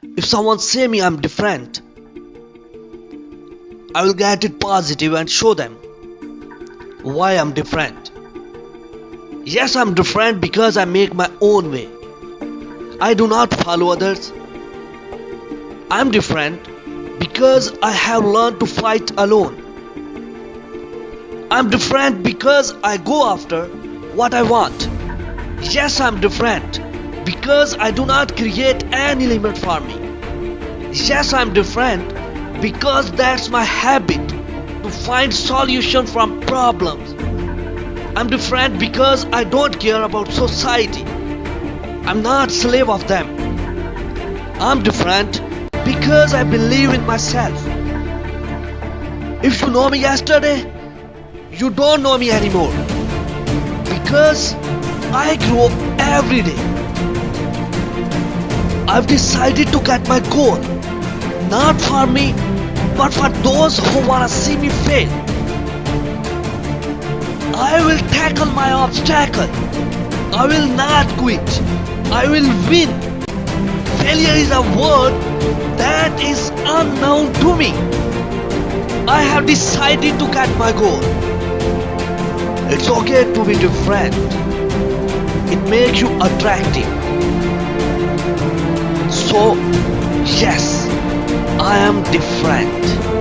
If someone say me I'm different, I will get it positive and show them why I'm different. Yes, I'm different because I make my own way. I do not follow others. I'm different because I have learned to fight alone. I'm different because I go after what I want. Yes, I'm different because I do not create any limit for me. Yes, I'm different because that's my habit to find solution from problems. I'm different because I don't care about society. I'm not slave of them. I'm different because I believe in myself. If you know me yesterday, you don't know me anymore. Because I grow every day. I've decided to get my goal. Not for me, but for those who wanna see me fail. I will tackle my obstacle. I will not quit. I will win. Failure is a word that is unknown to me. I have decided to get my goal. It's okay to be different. It makes you attractive. So, yes, I am different.